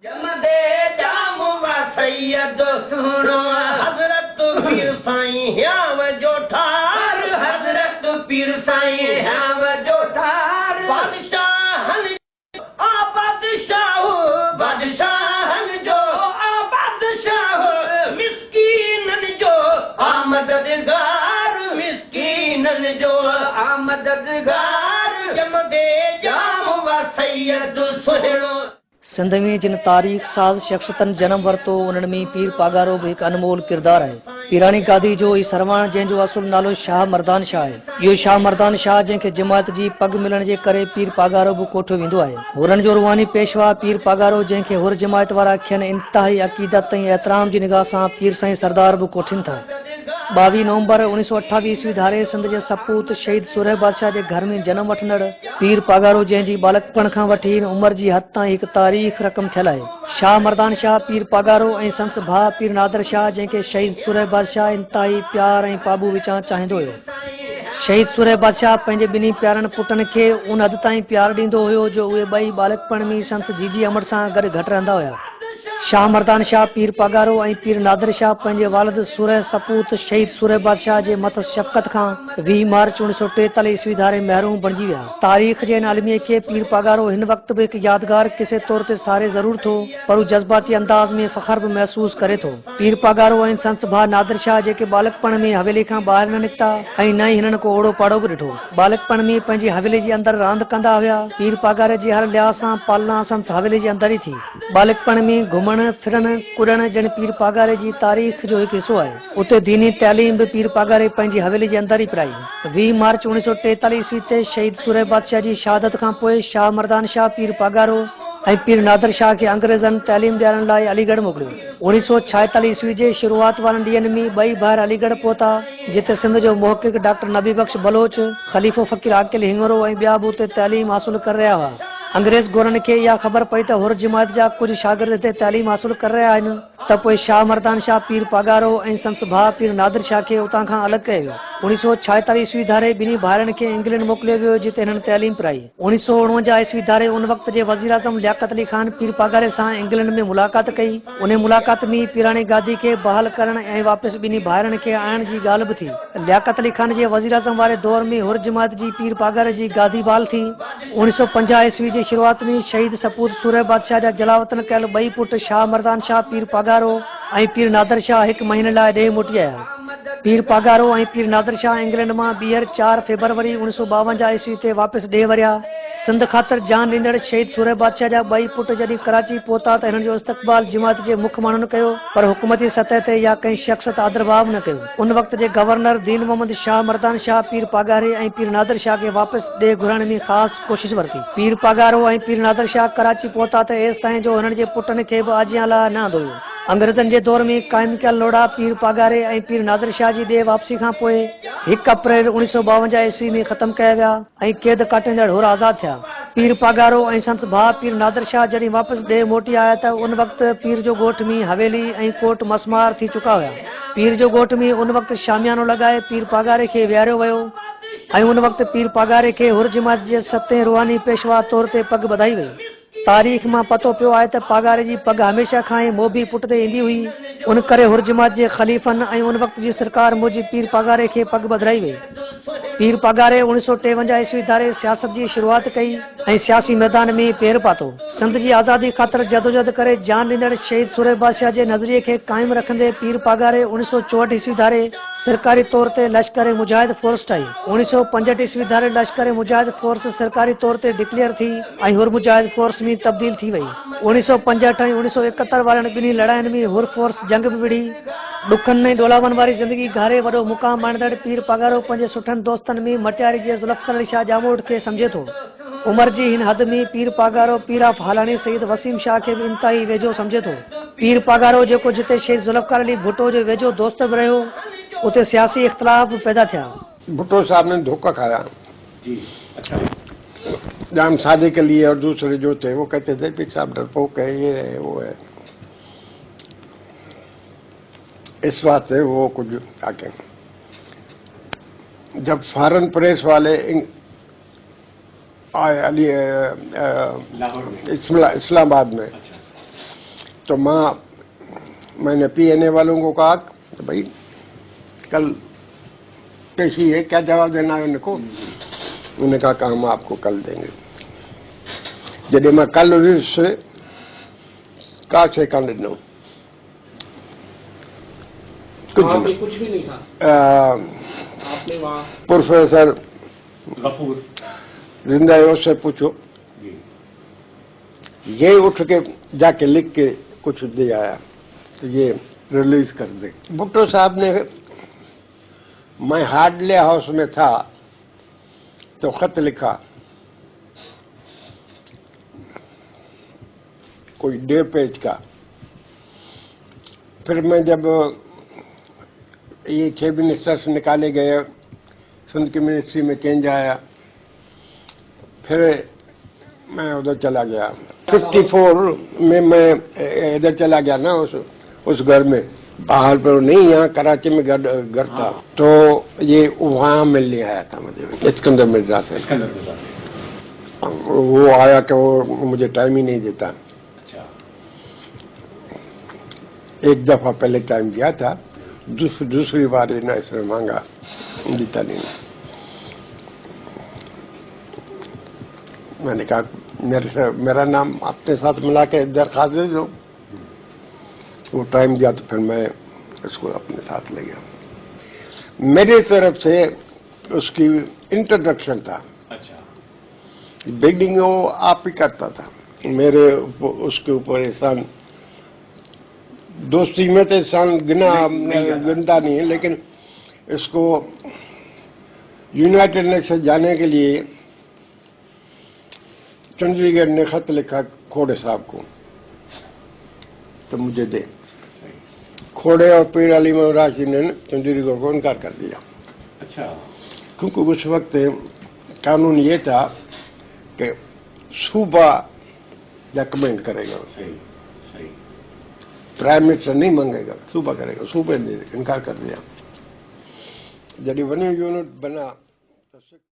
जमदे जाम व सैयद सुनो हजरत पीर साईं ह्याव जोठार, हजरत पीर साईं ह्याव जोठार। बादशाहन आ बादशाह, बादशाहन जो आ बादशाह, मिस्कीनन जो आ मददगार, मिस्कीनन जो आ मददगार। जमदे जाम व सैयद सुहिणो। सिंध में जिन तारीख़ साज़ शख्सियतन जन्म वरतो उन्हनि में पीर पागारो भी एक अनमोल किरदार है। पीरानी गादी जो ई सरवाण जंहिंजो असुल नालो शाह मर्दान शाह है। इहो शाह मर्दान शाह जंहिंखे जमात जी पग मिलण जे करे पीर पागारो बि कोठो वेंदो आहे। हुरनि जो रुहानी पेशवा पीर पागारो जंहिंखे हुर जमात वारा खियनि इंतिहाई अक़ीदत ऐं एहतराम जी निगाह सां पीर साईं सरदार बि कोठिन था। 22 नवंबर 1928 ईस्वी धारे सिंध जे सपूत शहीद सुरह बादशाह जे घर में जन्म वठंदड़ पीर पागारो जंहिंजी बालकपण खां वठी उमिरि जी हद ताईं हिकु तारीख़ रक़म थियल आहे। शाह मर्दान शाह पीर पागारो ऐं संस भाउ पीर नादर शाह जंहिंखे शहीद सुरह बादशाह इंतिहाई प्यार ऐं पाबू विचां चाहींदो हुयो। शहीद सुरह बादशाह पंहिंजे ॿिन्ही प्यारनि पुटनि खे उन हद ताईं प्यार ॾींदो हुयो जो उहे ॿई बालकपण में संत जीजी अमर सां गॾु घटि रहंदा हुया। शाह मर्दान शाह पीर पागारो ऐं पीर नादर शाह पंहिंजे वालिद सुरह सपूत शहीद सुरह बादशाह जे मथस शफ़क़त खां 20 मार्च 1943 ईस्वी धारे महरूम बणिजी विया। तारीख़ जे इन आलमीअ खे पीर पागारो हिन वक़्त बि हिकु यादगार किसे तौर ते सारे ज़रूर थो, पर जज़्बाती अंदाज़ में फ़ख़्र बि महसूस करे थो। पीर पागारो ऐं संस भाउ नादर शाह जेके बालकपण में हवेली खां ॿाहिरि न निकिता ऐं न ई हिननि को ओड़ो पाड़ो बि ॾिठो। बालकपण में पंहिंजी हवेली जे अंदरि रांदि कंदा हुया। पीर पागारे जी हर लिहाज़ सां पालना संस हवेली जे अंदरि ई थी। बालकपण में घुमण फिरण कुॾण ॼण पीर पागारे जी तारीख़ जो हिकु हिसो आहे। उते दीनी तैलीम बि पीर पागारे पंहिंजी हवेली जे अंदरि ई पिराई। 20 मार्च 1943 ईस्वी ते शहीद सुरह बादशाह जी शहादत खां पोइ शाह मर्दान शाह पीर पागारो ऐं पीर नादर शाह खे अंग्रेज़नि तैलीम ॾियारण लाइ अलीगढ़ मोकिलियो। 1946 ईस्वी जे शुरूआत वारनि ॾींहंनि में ॿई भाउर अलीगढ़ पहुता, जिते सिंध जो मुहक़िक़ डॉक्टर नबी बख्श बलोच, ख़लीफ़ो फ़कीर आकिल हिंगरो ऐं ॿिया बि उते तैलीम हासिल करे रहिया हुआ। अंग्रेज़ गोरनि खे इहा ख़बर पई त हुर जमात जा कुझु शागिर्द हिते तैलीम हासिल करे रहिया आहिनि, त पोइ शाह मर्दान शाह पीर पागारो ऐं संस भाउ पीर नादर शाह खे उतां खां अलॻि कयो वियो। 1946 ईस्वी धारे ॿिन्ही भाउरनि खे इंग्लैंड मोकिलियो वियो, जिते हिननि तैलीम पिराई। 1949 ईस्वी धारे उन वक़्त जे वज़ीर आज़म लियाक़त अली ख़ान पीर पागारे सां इंग्लैंड में मुलाक़ात कई। उन मुलाक़ात में पीरानी गादी खे बहाल करण ऐं वापसि ॿिन्ही भाउरनि खे आणण जी ॻाल्हि बि थी। लियाक़त अली ख़ान जे वज़ीर आज़म वारे दौर में हुर जमात जी पीर पागारे जी गादी बहाल थी। 1950 ईस्वी जी शुरूआत में शहीद सपूत सुरह बादशाह जा जलावतन कयल ॿई पुट शाह मर्दान शाह पीर पागारो ऐं पीर नादर शाह हिकु महीने लाइ ॾे मोटी आया। पीर पागारो ऐं पीर नादर शाह इंग्लैंड मां ॿीहर 4 फरवरी 1952 ईस्वी ते वापसि ॾे वरिया। सिंध ख़ातिर जान ॾींदड़ शहीद सुरह बादशाह जा ॿई पुट जॾहिं कराची पहुता त हिननि जो इस्तक़बाल जमात जे मुख्य माण्हुनि कयो, पर हुकूमती सतह ते या कंहिं शख़्स आदरभाव न कयो। उन वक़्त जे गवर्नर दीन मोहम्मद शाह मर्दान शाह पीर पागारे ऐं पीर नादर शाह खे वापसि ॾे घुराइण में ख़ासि कोशिश वरिती। पीर पागारो ऐं पीर नादर शाह कराची पहुता त एसि ताईं जो हुननि जे पुटनि खे बि आजियां लाइ न आंदो। अंग्रेज़नि जे दौर में क़ाइमु कयल लोड़ा पीर पागारे ऐं पीर नादर शाह जी ॾे वापसी खां पोइ 1 अप्रैल 1952 ईस्वी में ख़तमु कया विया ऐं क़ैद काटींदड़ हुर आज़ादु थिया। पीर पागारो ऐं संस भाउ पीर नादर शाह जॾहिं वापसि ॾे मोटी आया त उन वक़्तु पीर जो ॻोठ में हवेली ऐं कोट मसमार थी चुका हुया। पीर जो ॻोठ में उन वक़्तु शामियानो लॻाए पीर पागारे खे विहारियो वियो ऐं उन वक़्तु पीर पागारे खे हुर जमात जे 7 रुहानी पेशवा तौर ते पग ॿधाई वई। तारीख़ मां पतो पियो आहे त पागारे जी पग हमेशह खां ई मोबी पुट ते ईंदी हुई। उन करे हुर जमात जे ख़लीफ़नि ऐं उन वक़्त जी सरकार मूजिबि पीर पागारे खे पग ॿधाई वई। पीर पागारे 1953 ईस्वी धारे सियासत जी शुरूआत कई ऐं सियासी मैदान में पेर पातो। सिंध जी आज़ादी ख़ातिर जदोजहद करे जान ॾींदड़ शहीद सुरह बादशाह जे नज़रिए खे क़ाइमु रखंदे पीर पागारे 1964 ईस्वी धारे सरकारी तौर ते लश्कर मुजाहिद फोर्स ठाही। 1965 ईस्वी धारे लश्कर मुजाहिद फोर्स सरकारी तौर ते डिक्लेयर थी ऐं हुर मुजाहिद फोर्स में तब्दील थी वई। 1965 ऐं 1971 वारनि ॿिन्ही लड़ाइनि में हुर फोर्स जंग बि विड़ी। ॾुखनि ऐं ॾोलावनि वारी ज़िंदगी घारे वॾो मुक़ाम आणंदड़ पीर पागारो पंहिंजे सुठनि दोस्तनि में मटियारी जे ज़ुल्फ़िकार अली शाह जामोद खे सम्झे थो। उमिरि जी हिन हद में पीर पागारो पीर ऑफ हालानी सईद वसीम शाह खे बि इंतिहाई वेझो सम्झे थो। पीर पागारो जेको जिते शहीद ज़ुल्फ़िकार अली भुट्टो जो वेझो दोस्त बि रहियो, उते सियासी इख़्तिलाफ़ पैदा थिया। भुट्टो साहब ने धोखा खाया जी। अच्छा, जाम शादी के लिए और दूसरे जो थे वो कहते थे पीर साहब डरपोक है, ये है वो है, इस बात से वो कुछ आके जब फॉरेन प्रेस वाले आए अली इस्लामाबाद में, तो मैंने पीएनए वालों को कहा तो भाई कल पेशी है, क्या जवाब देना है उनको। उन्होंने कहा कि हम आपको कल देंगे। जब मैं कल से का से कल ॾिनो कुछ भी नहीं था। आपने वहाँ प्रोफेसर गफूर जिंदा है उससे पूछो, ये उठ के जाके लिख के कुछ दे आया तो ये रिलीज कर दे। भुट्टो साहब ने, मैं हार्डले हाउस में था तो खत लिखा, कोई 1.5 पेज का। फिर मैं जब ये 6 मिनिस्टर्स निकाले गए, सिंध की मिनिस्ट्री में चेंज आया, फिर मैं उधर चला गया। 54 में मैं इधर चला गया ना, उस घर में, बाहर पर नहीं, यहाँ कराची में घर था। तो ये वहाँ मिलने आया था मुझे इस्कंदर मिर्जा से। वो आया कि वो मुझे टाइम ही नहीं देता। एक दफा पहले टाइम दिया था, दूसरी बार ना इसने मांगा, जीता नहीं। मैंने कहा मेरा नाम अपने साथ मिला के दरखास्त दे दो। वो टाइम दिया तो फिर मैं इसको अपने साथ ले गया। मेरी तरफ से उसकी इंट्रोडक्शन था। अच्छा। बिगनिंग वो आप ही करता था, मेरे उसके ऊपर एहसान, दोस्ती में तो एहसान गिनता नहीं है, लेकिन इसको यूनाइटेड नेशन जाने के लिए चंडीगढ़ ने खत लिखा खोड़े साहब को, तो मुझे दे। खोड़े और पीर अली राशि ने चंडीगढ़ को इनकार कर दिया। अच्छा। क्योंकि उस वक्त कानून ये था कि सूबा रिकमेंड करेगा, सही प्राइम मिनिस्टर नहीं मांगेगा, सूबा करेगा, सूबे ने इनकार कर दिया। जब वन यूनिट बना तो